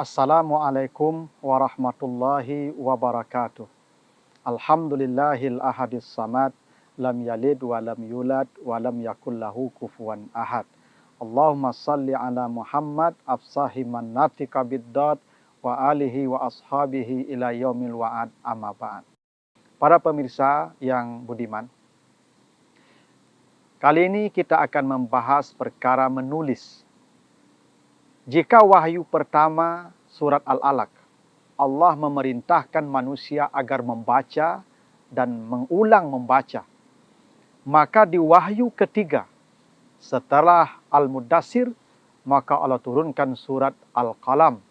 Assalamualaikum warahmatullahi wabarakatuh. Alhamdulillahil ahadis samad, lam yalid wa lam yulad wa lam yakul lahu kufuwan ahad. Allahumma salli ala Muhammad afsahi man natika biddad wa alihi wa ashabihi ila yaumil wa'ad amma ba'd. Para pemirsa yang budiman, kali ini kita akan membahas perkara menulis. Jika wahyu pertama surat Al-Alaq, Allah memerintahkan manusia agar membaca dan mengulang membaca. Maka di wahyu ketiga, setelah Al-Mudassir, maka Allah turunkan surat Al-Qalam,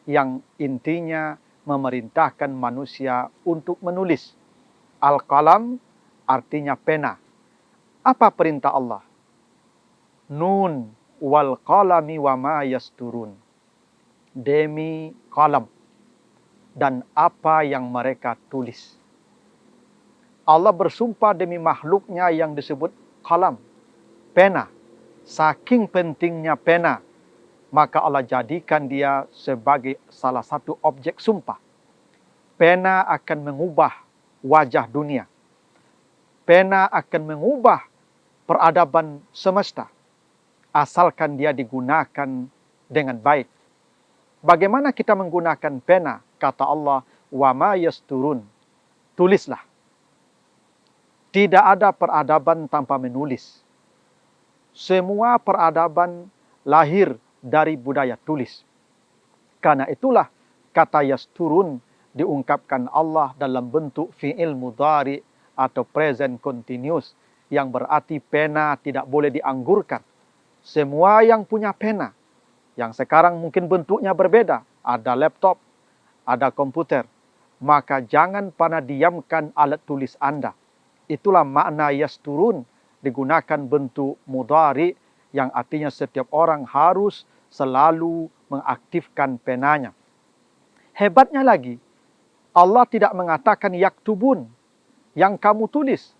yang intinya memerintahkan manusia untuk menulis. Al-Qalam artinya pena. Apa perintah Allah? Nun wal qalami wa ma yasturun. Demi qalam dan apa yang mereka tulis. Allah bersumpah demi makhluknya yang disebut qalam, pena. Saking pentingnya pena, maka Allah jadikan dia sebagai salah satu objek sumpah. Pena akan mengubah wajah dunia. Pena akan mengubah peradaban semesta, asalkan dia digunakan dengan baik. Bagaimana kita menggunakan pena? Kata Allah, wa ma yasturun. Tulislah. Tidak ada peradaban tanpa menulis. Semua peradaban lahir dari budaya tulis. Karena itulah kata yasturun diungkapkan Allah dalam bentuk fi'il mudhari atau present continuous, yang berarti pena tidak boleh dianggurkan. Semua yang punya pena, yang sekarang mungkin bentuknya berbeda, ada laptop, ada komputer, maka jangan pernah diamkan alat tulis Anda. Itulah makna yasturun, digunakan bentuk mudhari, yang artinya setiap orang harus selalu mengaktifkan penanya. Hebatnya lagi, Allah tidak mengatakan yaktubun, yang kamu tulis,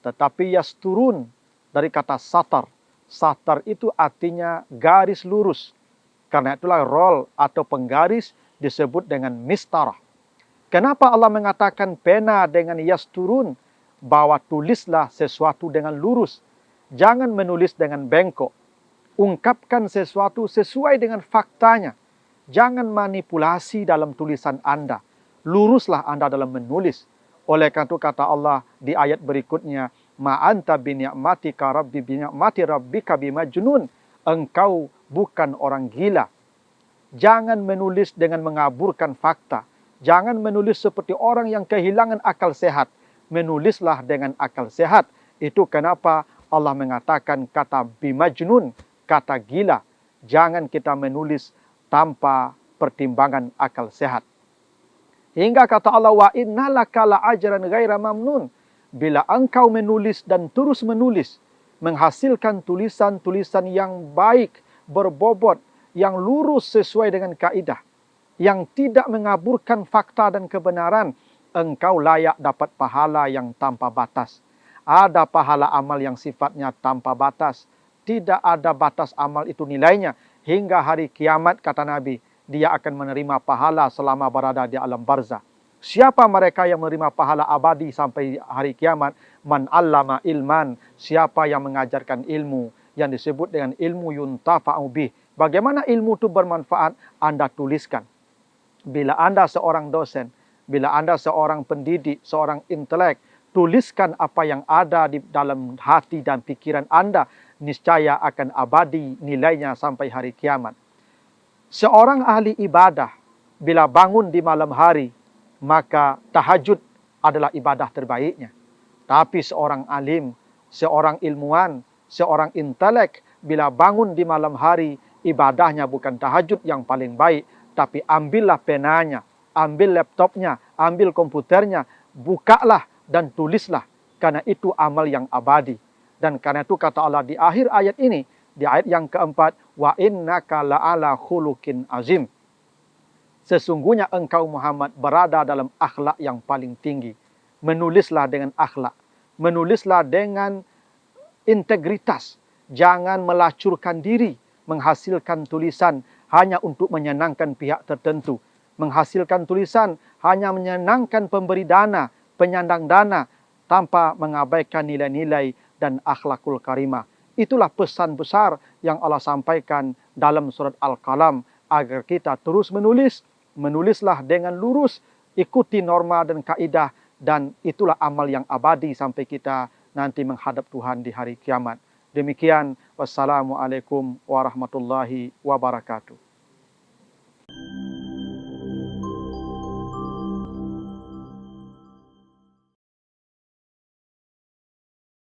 tetapi yasturun dari kata satar. Satar itu artinya garis lurus. Karena itulah roll atau penggaris disebut dengan mistarah. Kenapa Allah mengatakan pena dengan yasturun? Bahwa tulislah sesuatu dengan lurus. Jangan menulis dengan bengkok. Ungkapkan sesuatu sesuai dengan faktanya. Jangan manipulasi dalam tulisan Anda. Luruslah Anda dalam menulis. Oleh karena itu kata Allah di ayat berikutnya, ma anta bini'matika rabbi bini'mati rabbika bimajnun. Engkau bukan orang gila. Jangan menulis dengan mengaburkan fakta. Jangan menulis seperti orang yang kehilangan akal sehat. Menulislah dengan akal sehat. Itu kenapa Allah mengatakan kata bimajnun, kata gila. Jangan kita menulis tanpa pertimbangan akal sehat. Hingga kata Allah, wa innalaka la ajran ghaira mamnun. Bila engkau menulis dan terus menulis, menghasilkan tulisan-tulisan yang baik, berbobot, yang lurus sesuai dengan kaidah, yang tidak mengaburkan fakta dan kebenaran, engkau layak dapat pahala yang tanpa batas. Ada pahala amal yang sifatnya tanpa batas. Tidak ada batas amal itu nilainya. Hingga hari kiamat, kata Nabi, dia akan menerima pahala selama berada di alam barzah. Siapa mereka yang menerima pahala abadi sampai hari kiamat? Man allama ilman. Siapa yang mengajarkan ilmu yang disebut dengan ilmu yuntafa'u bih. Bagaimana ilmu itu bermanfaat? Anda tuliskan. Bila Anda seorang dosen, bila Anda seorang pendidik, seorang intelek, tuliskan apa yang ada di dalam hati dan pikiran Anda. Niscaya akan abadi nilainya sampai hari kiamat. Seorang ahli ibadah, bila bangun di malam hari, maka tahajud adalah ibadah terbaiknya. Tapi seorang alim, seorang ilmuwan, seorang intelek, bila bangun di malam hari, ibadahnya bukan tahajud yang paling baik, tapi ambillah penanya, ambil laptopnya, ambil komputernya, bukalah dan tulislah. Karena itu amal yang abadi. Dan karena itu kata Allah di akhir ayat ini, di ayat yang keempat, wa innaka la'ala khuluqin azim. Sesungguhnya engkau Muhammad berada dalam akhlak yang paling tinggi. Menulislah dengan akhlak. Menulislah dengan integritas. Jangan melacurkan diri. Menghasilkan tulisan hanya untuk menyenangkan pihak tertentu. Menghasilkan tulisan hanya menyenangkan pemberi dana, penyandang dana, tanpa mengabaikan nilai-nilai dan akhlakul karimah. Itulah pesan besar yang Allah sampaikan dalam surat Al-Qalam, agar kita terus menulis. Menulislah dengan lurus, ikuti norma dan kaidah, dan itulah amal yang abadi sampai kita nanti menghadap Tuhan di hari kiamat. Demikian, wassalamualaikum warahmatullahi wabarakatuh.